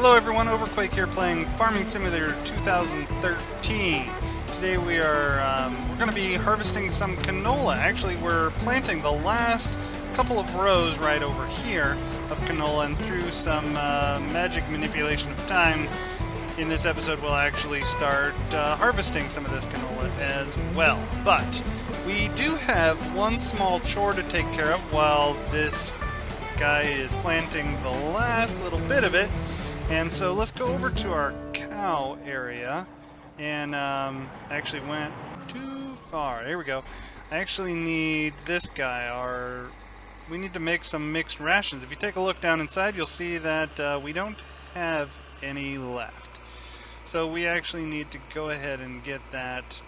Hello everyone, Overquake here playing Farming Simulator 2013. Today we're going to be harvesting some canola. Actually, we're planting the last couple of rows right over here of canola, and through some magic manipulation of time, in this episode we'll actually start harvesting some of this canola as well. But we do have one small chore to take care of while this guy is planting the last little bit of it. And so let's go over to our cow area, and actually went too far. Here we go. I actually need this guy. We need to make some mixed rations. If you take a look down inside, you'll see that we don't have any left. So we actually need to go ahead and get that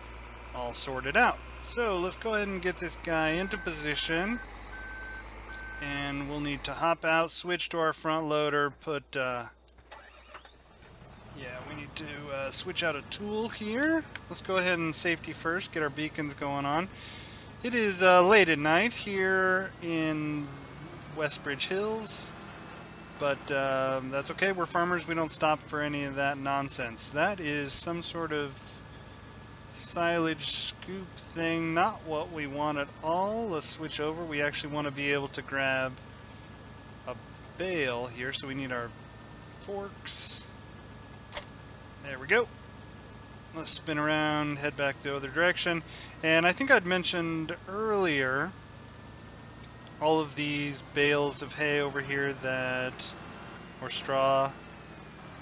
all sorted out. So let's go ahead and get this guy into position. And we'll need to hop out, switch to our front loader, put... we need to switch out a tool here. Let's go ahead and safety first, get our beacons going on. It is late at night here in Westbridge Hills, but that's okay. We're farmers. We don't stop for any of that nonsense. That is some sort of silage scoop thing. Not what we want at all. Let's switch over. We actually want to be able to grab a bale here, so we need our forks. There we go. Let's spin around, head back the other direction. And I think I'd mentioned earlier all of these bales of hay over here or straw.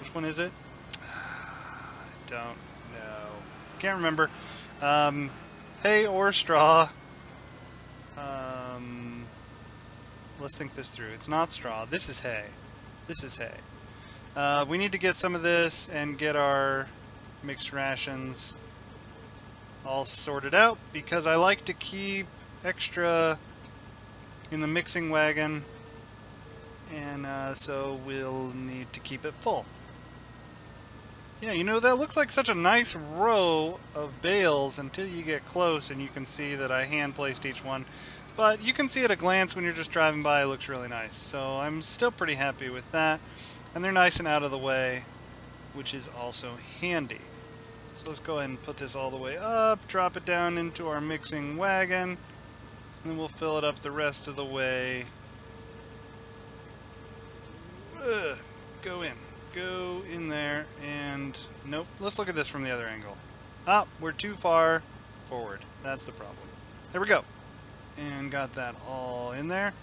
Which one is it? I don't know. Can't remember. Hay or straw. Let's think this through. It's not straw. This is hay. This is hay. We need to get some of this and get our mixed rations all sorted out, because I like to keep extra in the mixing wagon, and so we'll need to keep it full. Yeah, you know, that looks like such a nice row of bales until you get close and you can see that I hand placed each one. But you can see at a glance when you're just driving by, it looks really nice. So I'm still pretty happy with that. And they're nice and out of the way, which is also handy. So let's go ahead and put this all the way up, drop it down into our mixing wagon, and then we'll fill it up the rest of the way. Go in there, and nope, let's look at this from the other angle. We're too far forward. That's the problem. There we go. And got that all in there.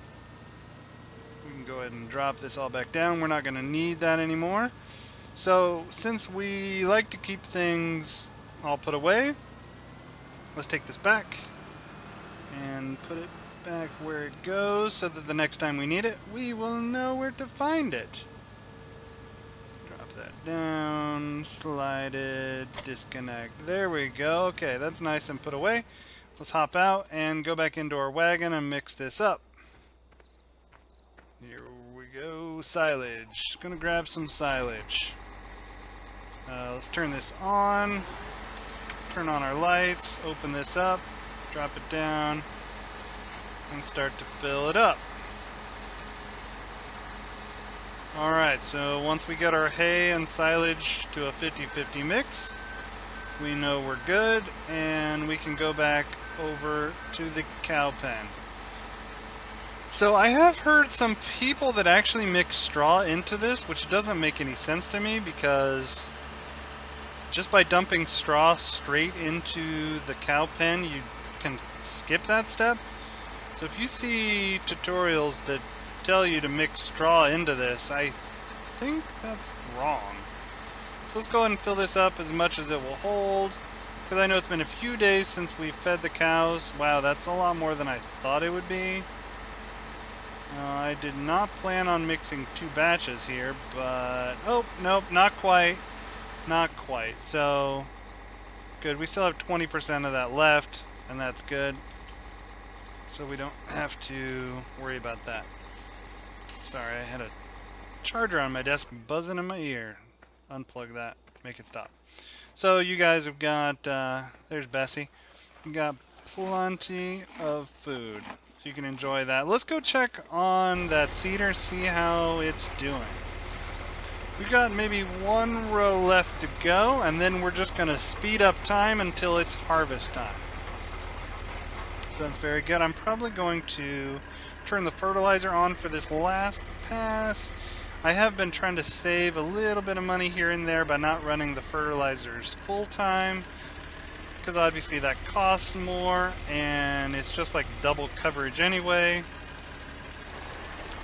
We can go ahead and drop this all back down. We're not going to need that anymore. So since we like to keep things all put away, let's take this back and put it back where it goes so that the next time we need it, we will know where to find it. Drop that down, slide it, disconnect. There we go. Okay, that's nice and put away. Let's hop out and go back into our wagon and mix this up. Here we go, silage. Gonna grab some silage. Let's turn this on. Turn on our lights, open this up, drop it down, and start to fill it up. Alright, so once we get our hay and silage to a 50-50 mix, we know we're good, and we can go back over to the cow pen. So I have heard some people that actually mix straw into this, which doesn't make any sense to me, because just by dumping straw straight into the cow pen, you can skip that step. So if you see tutorials that tell you to mix straw into this, I think that's wrong. So let's go ahead and fill this up as much as it will hold, because I know it's been a few days since we fed the cows. Wow, that's a lot more than I thought it would be. I did not plan on mixing 2 batches here, but... oh, nope, not quite. Not quite. So, good. We still have 20% of that left, and that's good. So we don't have to worry about that. Sorry, I had a charger on my desk buzzing in my ear. Unplug that. Make it stop. So you guys have got... there's Bessie. You got plenty of food. So you can enjoy that. Let's go check on that cedar, see how it's doing. We've got maybe one row left to go, and then we're just going to speed up time until it's harvest time. So that's very good. I'm probably going to turn the fertilizer on for this last pass. I have been trying to save a little bit of money here and there by not running the fertilizers full time, because obviously that costs more, and it's just like double coverage anyway.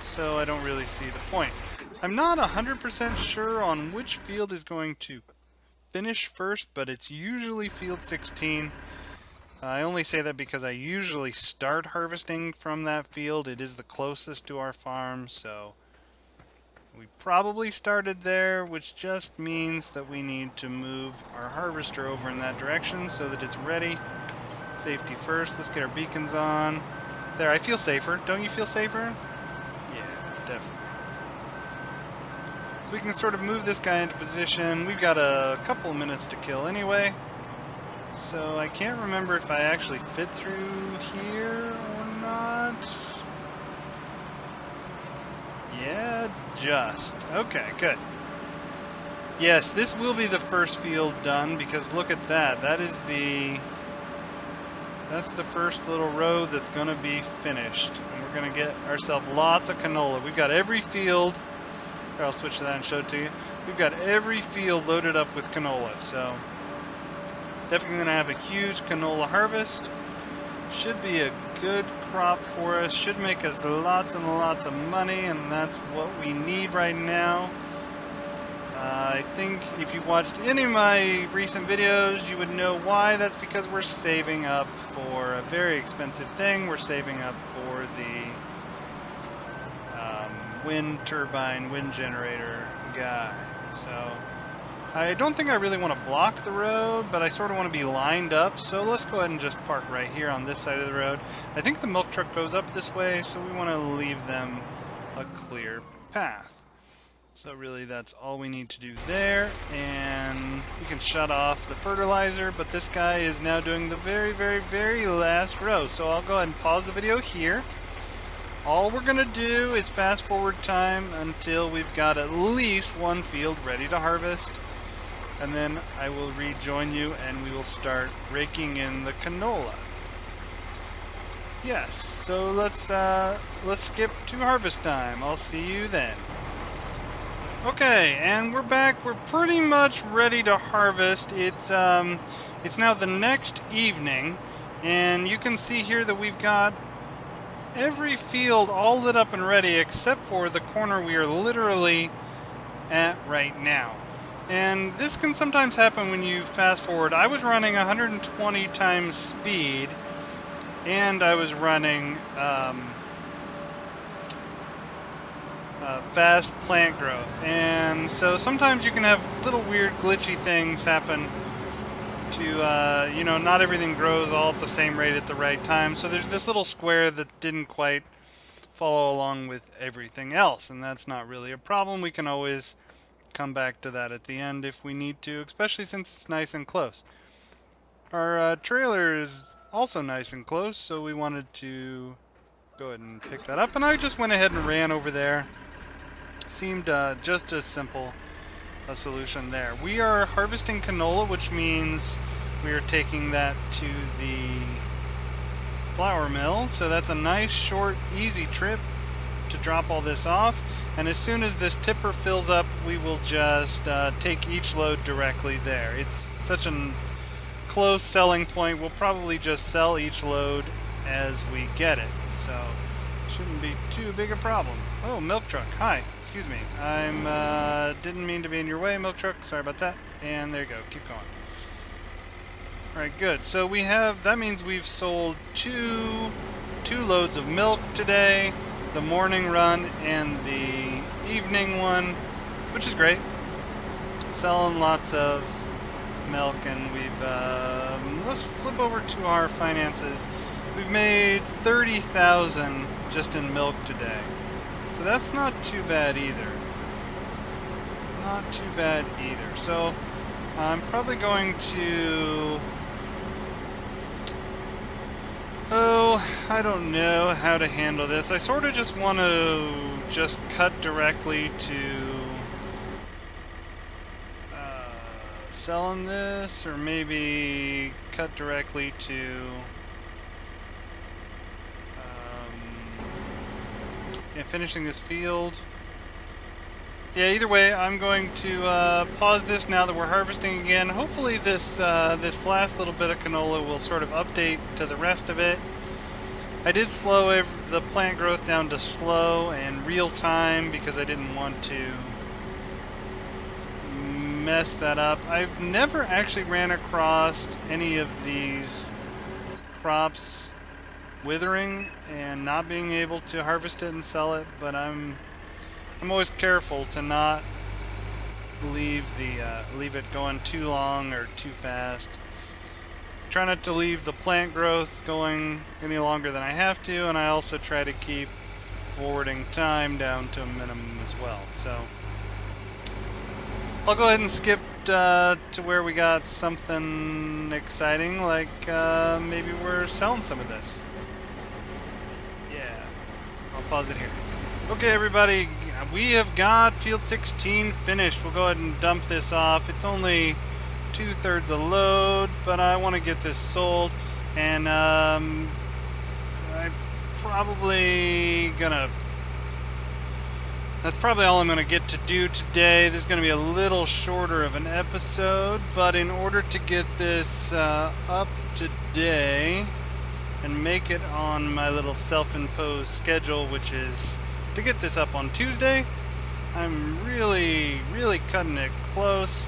So I don't really see the point. I'm not 100% sure on which field is going to finish first, but it's usually field 16. I only say that because I usually start harvesting from that field. It is the closest to our farm, so we probably started there, which just means that we need to move our harvester over in that direction so that it's ready. Safety first. Let's get our beacons on. There, I feel safer. Don't you feel safer? Yeah, definitely. So we can sort of move this guy into position. We've got a couple minutes to kill anyway. So I can't remember if I actually fit through here or not. Yeah, just. Okay, good. Yes, this will be the first field done, because look at that. That's the first little row that's going to be finished. And we're going to get ourselves lots of canola. We've got every field. Here, I'll switch to that and show it to you. We've got every field loaded up with canola, so definitely going to have a huge canola harvest. Should be a good crop for us. Should make us lots and lots of money, and that's what we need right now. I think if you've watched any of my recent videos, you would know why. That's because we're saving up for a very expensive thing. We're saving up for the wind turbine, wind generator guy. So I don't think I really want to block the road, but I sort of want to be lined up. So let's go ahead and just park right here on this side of the road. I think the milk truck goes up this way, so we want to leave them a clear path. So really that's all we need to do there, and we can shut off the fertilizer, but this guy is now doing the very, very, very last row. So I'll go ahead and pause the video here. All we're going to do is fast forward time until we've got at least one field ready to harvest, and then I will rejoin you and we will start raking in the canola. Yes, so let's skip to harvest time. I'll see you then. Okay, and we're back. We're pretty much ready to harvest. It's now the next evening, and you can see here that we've got every field all lit up and ready except for the corner we are literally at right now. And this can sometimes happen when you fast forward. I was running 120 times speed, and I was running fast plant growth, and so sometimes you can have little weird glitchy things happen to you know, not everything grows all at the same rate at the right time. So there's this little square that didn't quite follow along with everything else, and that's not really a problem. We can always come back to that at the end if we need to, especially since it's nice and close. Our trailer is also nice and close, so we wanted to go ahead and pick that up, and I just went ahead and ran over there. Seemed just as simple a solution there. We are harvesting canola, which means we are taking that to the flour mill, so that's a nice short easy trip to drop all this off, and as soon as this tipper fills up we will just take each load directly there. It's such a close selling point. We'll probably just sell each load as we get it, so shouldn't be too big a problem. Oh, milk truck. Hi. Excuse me. Didn't mean to be in your way, milk truck. Sorry about that. And there you go. Keep going. Alright, good. So we have, that means we've sold two loads of milk today. The morning run and the evening one, which is great. Selling lots of milk, and we've, let's flip over to our finances. We've made 30,000 just in milk today. So that's not too bad either. Not too bad either. So I'm probably going to... Oh, I don't know how to handle this. I sort of just want to just cut directly to selling this, or maybe cut directly to yeah, finishing this field. Yeah, either way, I'm going to pause this now that we're harvesting again. Hopefully this this last little bit of canola will sort of update to the rest of it. I did slow the plant growth down to slow and real time because I didn't want to mess that up. I've never actually ran across any of these crops withering and not being able to harvest it and sell it, but I'm always careful to not leave it going too long or too fast. Try not to leave the plant growth going any longer than I have to, and I also try to keep forwarding time down to a minimum as well. So I'll go ahead and skip to where we got something exciting, like maybe we're selling some of this. Yeah, I'll pause it here. Okay, everybody, we have got field 16 finished. We'll go ahead and dump this off. It's only 2/3 a load, but I want to get this sold, and I'm probably gonna. That's probably all I'm gonna get to do today. This is gonna be a little shorter of an episode, but in order to get this up today and make it on my little self-imposed schedule, which is to get this up on Tuesday, I'm really cutting it close.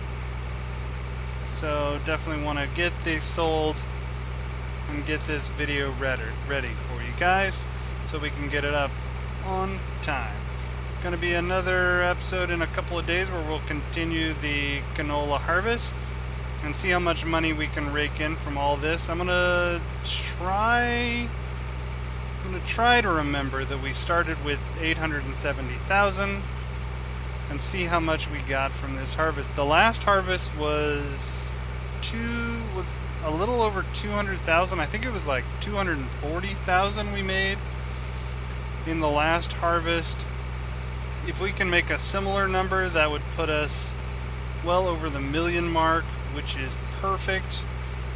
So definitely want to get these sold and get this video ready for you guys so we can get it up on time. Going to be another episode in a couple of days where we'll continue the canola harvest and see how much money we can rake in from all this. I'm going to try to remember that we started with 870,000 and see how much we got from this harvest. The last harvest was a little over 200,000. I think it was like 240,000 we made in the last harvest. If we can make a similar number, that would put us well over the million mark, which is perfect.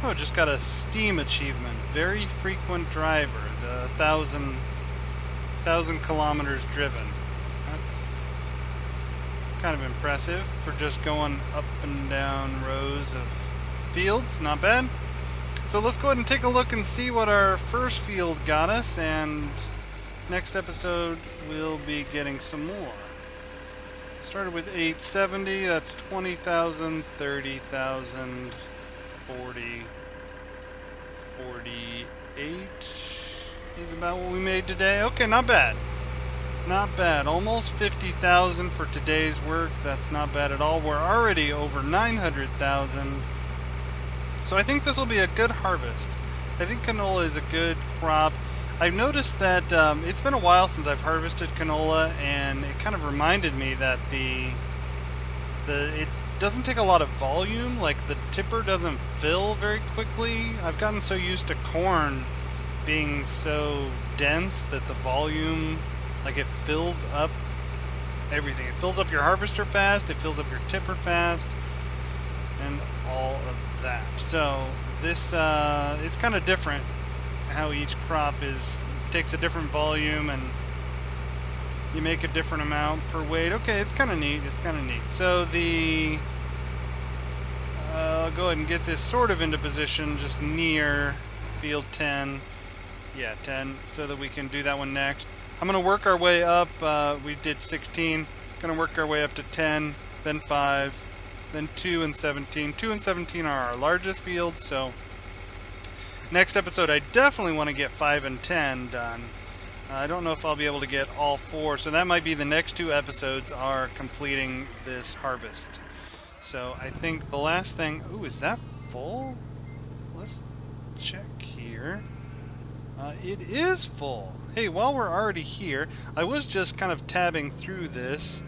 Oh, just got a Steam achievement. Very frequent driver. The 1,000 kilometers driven. That's kind of impressive for just going up and down rows of fields. Not bad. So let's go ahead and take a look and see what our first field got us, and next episode we'll be getting some more. Started with 870, that's 20,000, 30,000, 40, 48 is about what we made today. Okay, not bad. Not bad. Almost 50,000 for today's work. That's not bad at all. We're already over 900,000. So I think this will be a good harvest. I think canola is a good crop. I've noticed that it's been a while since I've harvested canola, and it kind of reminded me that it doesn't take a lot of volume. Like, the tipper doesn't fill very quickly. I've gotten so used to corn being so dense that the volume, like, it fills up everything. It fills up your harvester fast, it fills up your tipper fast, and all of that. So this it's kind of different how each crop takes a different volume, and you make a different amount per weight. Okay, it's kind of neat. So I'll go ahead and get this sort of into position just near field 10. Yeah, 10, so that we can do that one next. I'm going to work our way up. We did 16. Going to work our way up to 10, then 5, then 2 and 17. 2 and 17 are our largest fields, so next episode I definitely want to get 5 and 10 done. I don't know if I'll be able to get all 4, so that might be the next 2 episodes are completing this harvest. So I think the last thing... Ooh, is that full? Let's check here. It is full. Hey, while we're already here, I was just kind of tabbing through this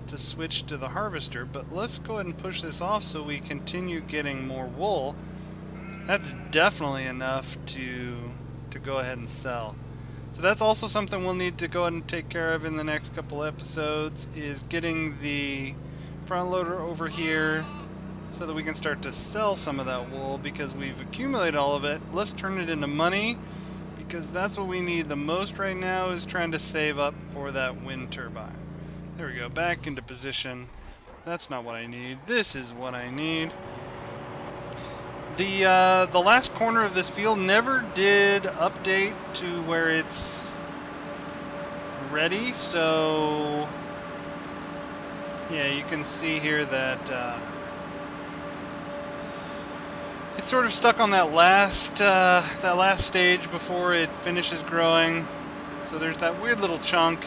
to switch to the harvester, but let's go ahead and push this off so we continue getting more wool. That's definitely enough to go ahead and sell. So that's also something we'll need to go ahead and take care of in the next couple episodes, is getting the front loader over here so that we can start to sell some of that wool because we've accumulated all of it. Let's turn it into money because that's what we need the most right now, is trying to save up for that wind turbine. There we go, back into position. That's not what I need. This is what I need. The last corner of this field never did update to where it's ready, so yeah, you can see here that it's sort of stuck on that last stage before it finishes growing. So there's that weird little chunk.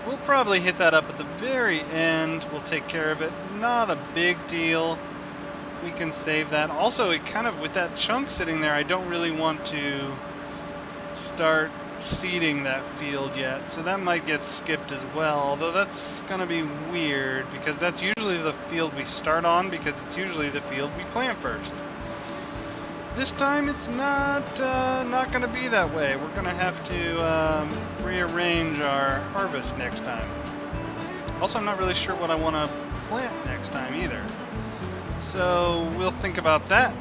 We'll probably hit that up at the very end. We'll take care of it. Not a big deal. We can save that. Also, it kind of, with that chunk sitting there, I don't really want to start seeding that field yet. So that might get skipped as well. Although that's going to be weird because that's usually the field we start on, because it's usually the field we plant first. This time it's not going to be that way. We're going to have to rearrange our harvest next time. Also, I'm not really sure what I want to plant next time either. So we'll think about that.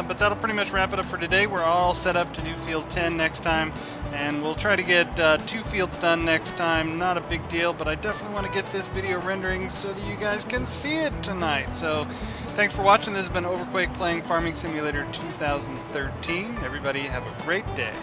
But that'll pretty much wrap it up for today. We're all set up to do field 10 next time, and we'll try to get 2 fields done next time. Not a big deal, but I definitely want to get this video rendering so that you guys can see it tonight. So thanks for watching. This has been Overquake playing Farming Simulator 2013. Everybody have a great day.